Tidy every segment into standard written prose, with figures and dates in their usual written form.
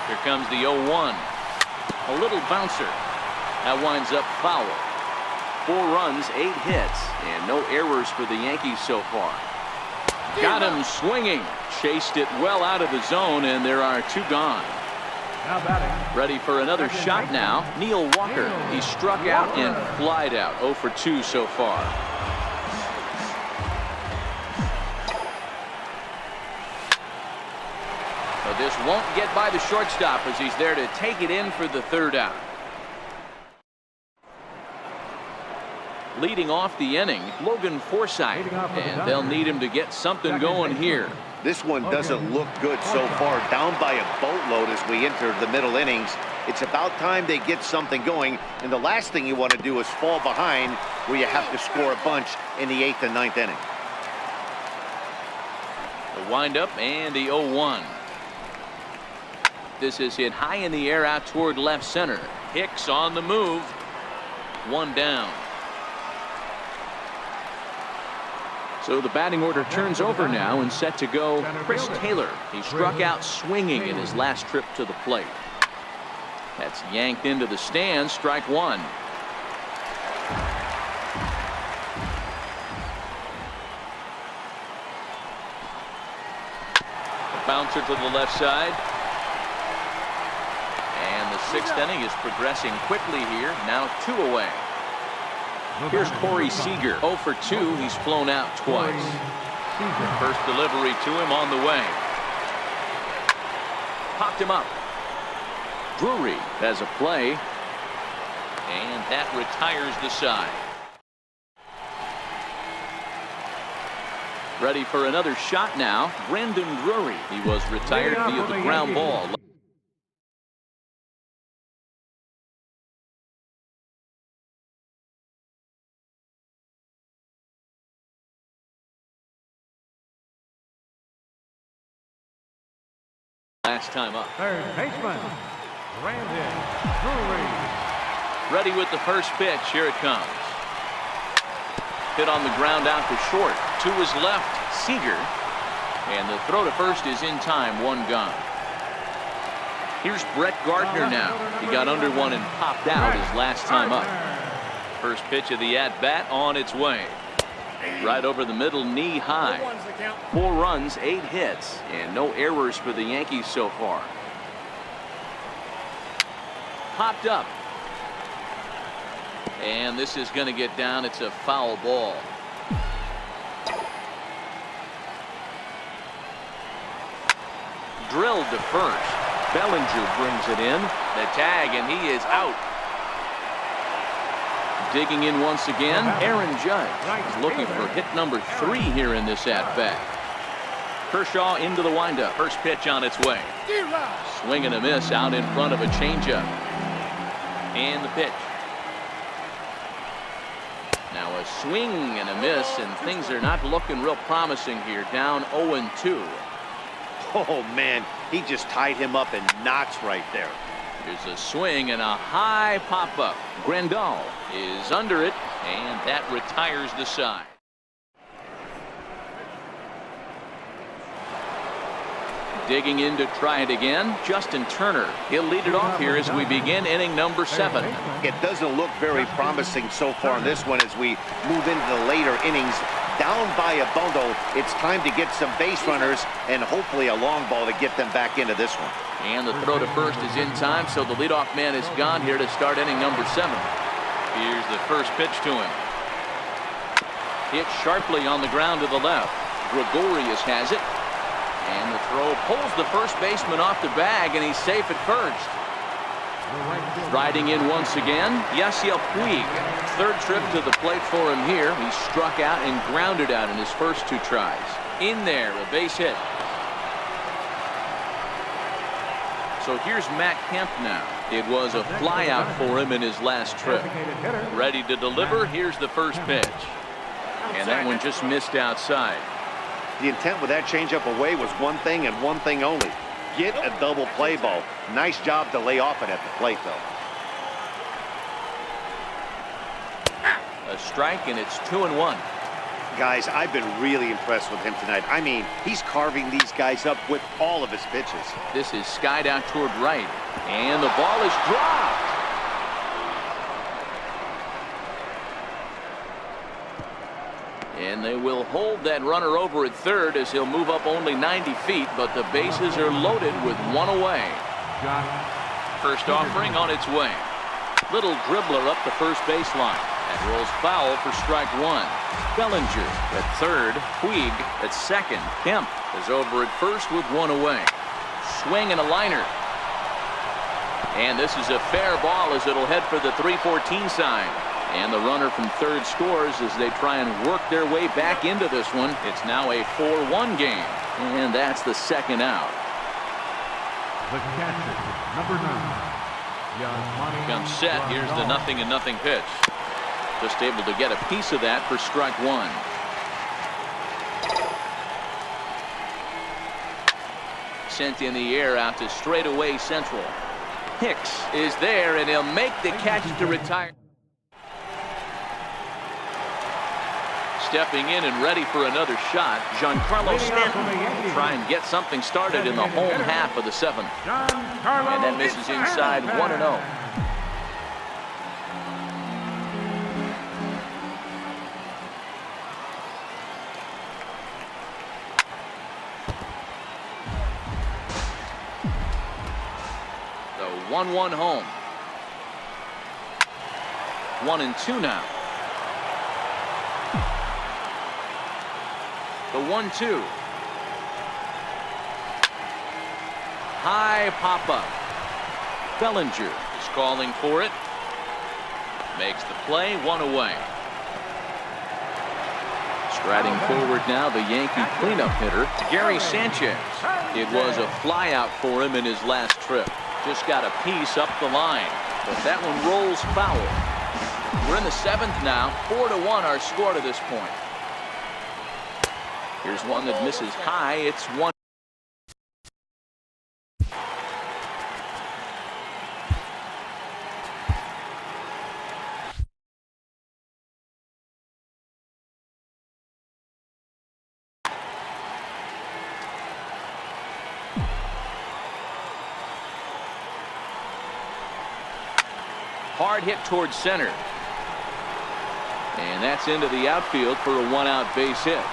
Here comes the 0-1. A little bouncer. That winds up foul. 4 runs, 8 hits, and no errors for the Yankees so far. Got him swinging. Chased it well out of the zone, and there are 2 gone. Ready for another shot now. Neil Walker. He struck out and flied out. 0 for 2 so far. But this won't get by the shortstop as he's there to take it in for the 3rd out. Leading off the inning, Logan Forsythe, and they'll need him to get something going here. This one doesn't look good so far. Down by a boatload as we enter the middle innings. It's about time they get something going, and the last thing you want to do is fall behind where you have to score a bunch in the 8th and 9th inning. The windup and the 0-1. This is hit high in the air out toward left center. Hicks on the move. 1 down. So the batting order turns over now and set to go Chris Taylor. He struck out swinging in his last trip to the plate. That's yanked into the stands. Strike 1. A bouncer to the left side. And the 6th inning is progressing quickly here. Now 2 away. Here's Corey Seager. 0 for 2. He's flown out twice. First delivery to him on the way. Popped him up. Drury has a play. And that retires the side. Ready for another shot now. Brandon Drury. He was retired via the ground ball. Last time up. 3rd baseman, Brandon Drury. Ready with the first pitch. Here it comes. Hit on the ground out to short. To his left, Seager. And the throw to first is in time. 1 gone. Here's Brett Gardner now. He got under one and popped out his last time up. First pitch of the at-bat on its way. Right over the middle, knee high. 4 runs, 8 hits, and no errors for the Yankees so far. Popped up. And this is going to get down. It's a foul ball. Drilled to first. Bellinger brings it in. The tag, and he is out. Digging in once again, Aaron Judge is looking for hit number 3 here in this at-bat. Kershaw into the windup. First pitch on its way. Swing and a miss out in front of a changeup. And the pitch. Now a swing and a miss, and things are not looking real promising here. Down 0-2. Oh, man, he just tied him up in knots right there. Here's a swing and a high pop-up. Grandal is under it, and that retires the side. Digging in to try it again, Justin Turner. He'll lead it off here as we begin inning number 7. It doesn't look very promising so far in this one as we move into the later innings. Down by a bundle, it's time to get some base runners and hopefully a long ball to get them back into this one. And the throw to first is in time, so the leadoff man is gone here to start inning number 7. Here's the first pitch to him. Hit sharply on the ground to the left. Gregorius has it. And the throw pulls the first baseman off the bag, and he's safe at first. Riding in once again, Yasiel Puig. 3rd trip to the plate for him here. He struck out and grounded out in his first 2 tries. In there, a base hit. So here's Matt Kemp now. It was a flyout for him in his last trip. Ready to deliver. Here's the first pitch. And that one just missed outside. The intent with that changeup away was one thing and one thing only. Get a double play ball. Nice job to lay off it at the plate, though. A strike, and it's 2-1. guys, I've been really impressed with him tonight. I mean, he's carving these guys up with all of his pitches. This is skied out toward right, and the ball is dropped. And they will hold that runner over at third as he'll move up only 90 feet, but the bases are loaded with one away. First offering on its way. Little dribbler up the first baseline. That rolls foul for strike one. Bellinger at third. Puig at second. Kemp is over at first with one away. Swing and a liner. And this is a fair ball as it'll head for the 3-14 sign. And the runner from third scores as they try and work their way back into this one. It's now a 4-1 game. And that's the second out. The catcher, number 9. Comes set. Here's the 0-0 pitch. Just able to get a piece of that for strike one. Sent in the air out to straightaway central. Hicks is there, and he'll make the catch to retire. Stepping in and ready for another shot, Giancarlo Stanton. Try and get something started in the home half of the seventh. And that misses inside 1-0. The 1-1 home. 1-2 now. The 1-2. High pop-up. Bellinger is calling for it. Makes the play, one away. Striding forward now, the Yankee cleanup hitter, Gary Sanchez. It was a flyout for him in his last trip. Just got a piece up the line, but that one rolls foul. We're in the seventh now. 4-1 our score to this point. Here's one that misses high. It's one. Hard hit towards center. And that's into the outfield for a one-out base hit.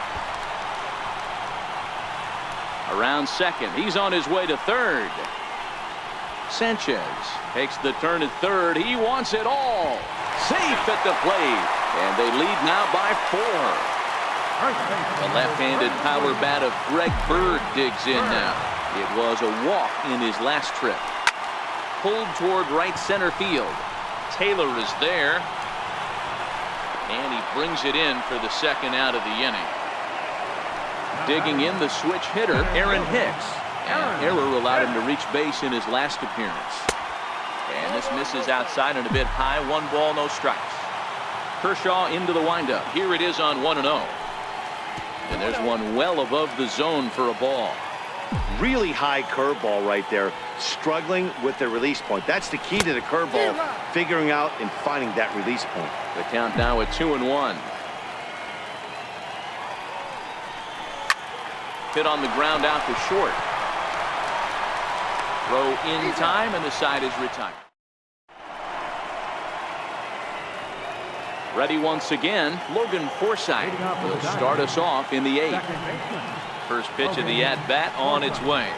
Around second. He's on his way to third. Sanchez takes the turn at third. He wants it all. Safe at the plate. And they lead now by 4. The left-handed power bat of Greg Bird digs in now. It was a walk in his last trip. Pulled toward right center field. Taylor is there. And he brings it in for the second out of the inning. Digging in the switch hitter, Aaron Hicks. An error allowed him to reach base in his last appearance. And this misses outside and a bit high. 1 ball, no strikes. Kershaw into the windup. Here it is on 1-0. And there's one well above the zone for a ball. Really high curveball right there. Struggling with the release point. That's the key to the curveball. Figuring out and finding that release point. The count now at 2-1. Hit on the ground out to short. Throw in time, and the side is retired. Ready once again, Logan Forsythe will start us off in the 8th. First pitch of the at-bat on its way.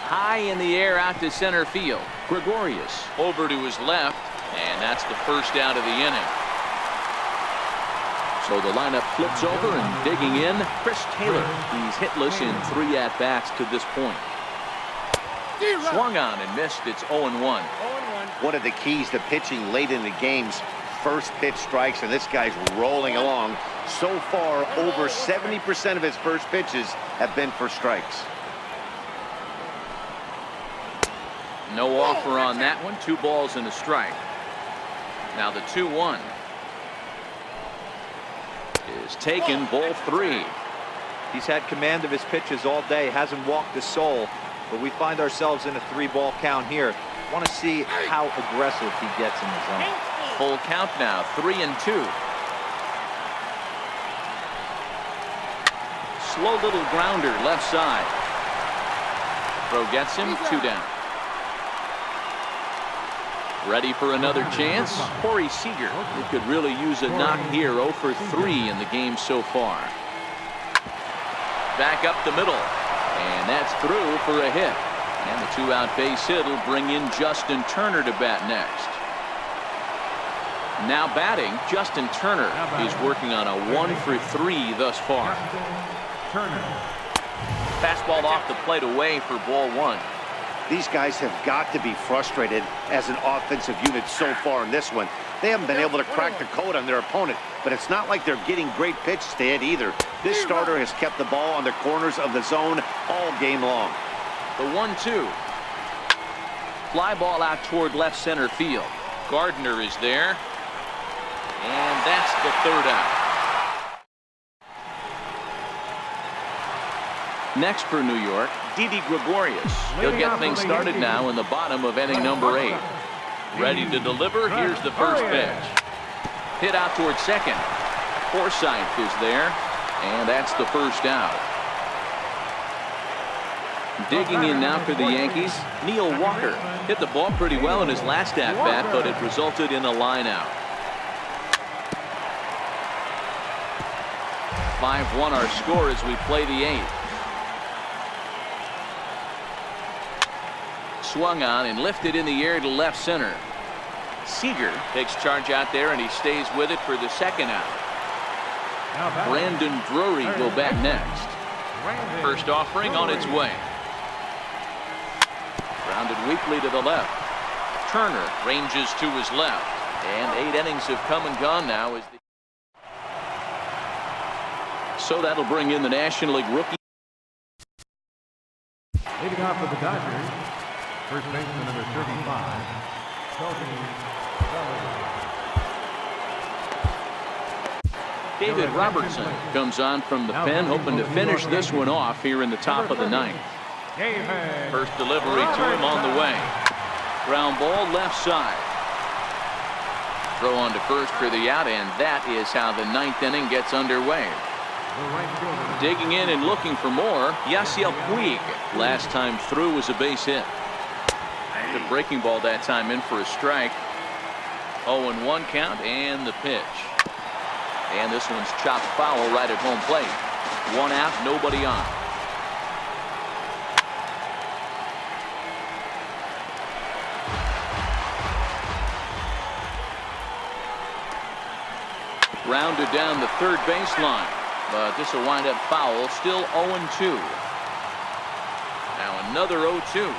High in the air out to center field. Gregorius over to his left, and that's the first out of the inning. So the lineup flips over, and digging in, Chris Taylor. He's hitless in 3 at-bats to this point. Swung on and missed. It's 0-1. One of the keys to pitching late in the game's first pitch strikes, and this guy's rolling along. So far, over 70% of his first pitches have been for strikes. No offer on that one. 2 balls and a strike. Now the 2-1 is taken, ball 3. He's had command of his pitches all day, hasn't walked a soul, but we find ourselves in a 3-ball count here. Want to see how aggressive he gets in the zone. Full count now, 3-2. slow little grounder left side. Throw gets him, 2 down. Ready for another chance. Corey Seager. He could really use a knock here. 0 for 3 in the game so far. Back up the middle. And that's through for a hit. And the 2-out base hit will bring in Justin Turner to bat next. Now batting, Justin Turner is working on a 1 for 3 thus far. Fastball off the plate away for ball 1. These guys have got to be frustrated as an offensive unit so far in this one. They haven't been able to crack the code on their opponent, but it's not like they're getting great pitches to hit either. This starter has kept the ball on the corners of the zone all game long. The 1-2. Fly ball out toward left center field. Gardner is there. And that's the 3rd out. Next for New York, Didi Gregorius. He'll get things started now in the bottom of inning number 8. Ready to deliver. Here's the first pitch. Hit out toward second. Forsythe is there. And that's the first out. Digging in now for the Yankees, Neil Walker. Hit the ball pretty well in his last at-bat, but it resulted in a line out. 5-1 our score as we play the 8th. Swung on and lifted in the air to left center. Seager takes charge out there, and he stays with it for the 2nd out. Brandon Drury will bat next. First offering on its way. Grounded weakly to the left. Turner ranges to his left. And 8 innings have come and gone now. So that'll bring in the National League rookie. Leading off for the Dodgers, first baseman number 35, David Robertson comes on from the pen, hoping to finish this one off here in the top of the 9th. First delivery to him on the way. Ground ball left side. Throw on to first for the out, and that is how the 9th inning gets underway. Digging in and looking for more, Yasiel Puig. Last time through was a base hit. The breaking ball that time in for a strike. 0-1 count and the pitch. And this one's chopped foul right at home plate. 1 out, nobody on. Rounded down the third baseline. But this will wind up foul. Still 0-2. Now another 0-2.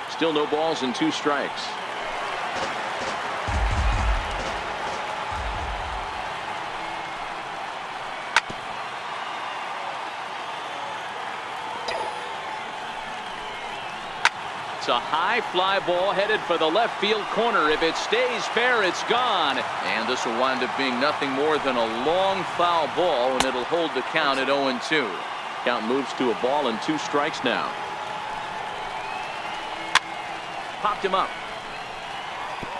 Still no balls and 2 strikes. It's a high fly ball headed for the left field corner. If it stays fair, it's gone. And this will wind up being nothing more than a long foul ball, and it'll hold the count at 0-2. Count moves to a ball and 2 strikes now. Popped him up.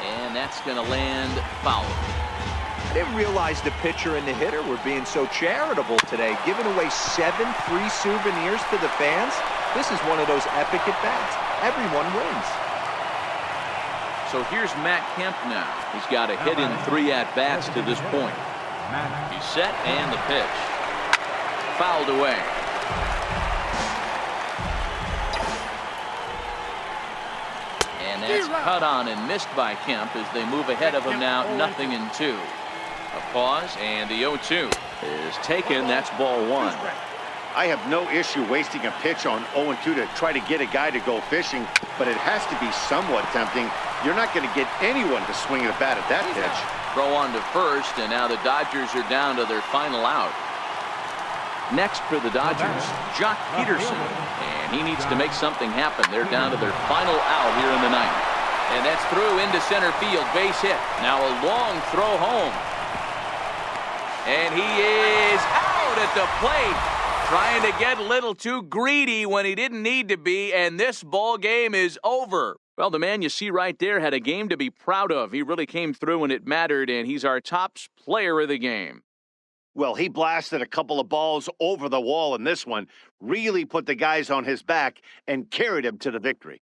And that's going to land foul. I didn't realize the pitcher and the hitter were being so charitable today, giving away 7 free souvenirs to the fans. This is one of those epic at-bats. Everyone wins. So here's Matt Kemp now. He's got a hit in 3 at-bats to this point. He's set and the pitch. Fouled away. And that's cut on and missed by Kemp as they move ahead of him now, 0-2. A pause, and the 0-2 is taken. That's ball 1. I have no issue wasting a pitch on 0-2 to try to get a guy to go fishing, but it has to be somewhat tempting. You're not going to get anyone to swing at a bat at that pitch. Throw on to first, and now the Dodgers are down to their final out. Next for the Dodgers, Jock Peterson, and he needs to make something happen. They're down to their final out here in the 9th. And that's through into center field, base hit. Now a long throw home. And he is out at the plate. Trying to get a little too greedy when he didn't need to be, and this ball game is over. Well, the man you see right there had a game to be proud of. He really came through when it mattered, and he's our top player of the game. Well, he blasted a couple of balls over the wall in this one, really put the guys on his back and carried him to the victory.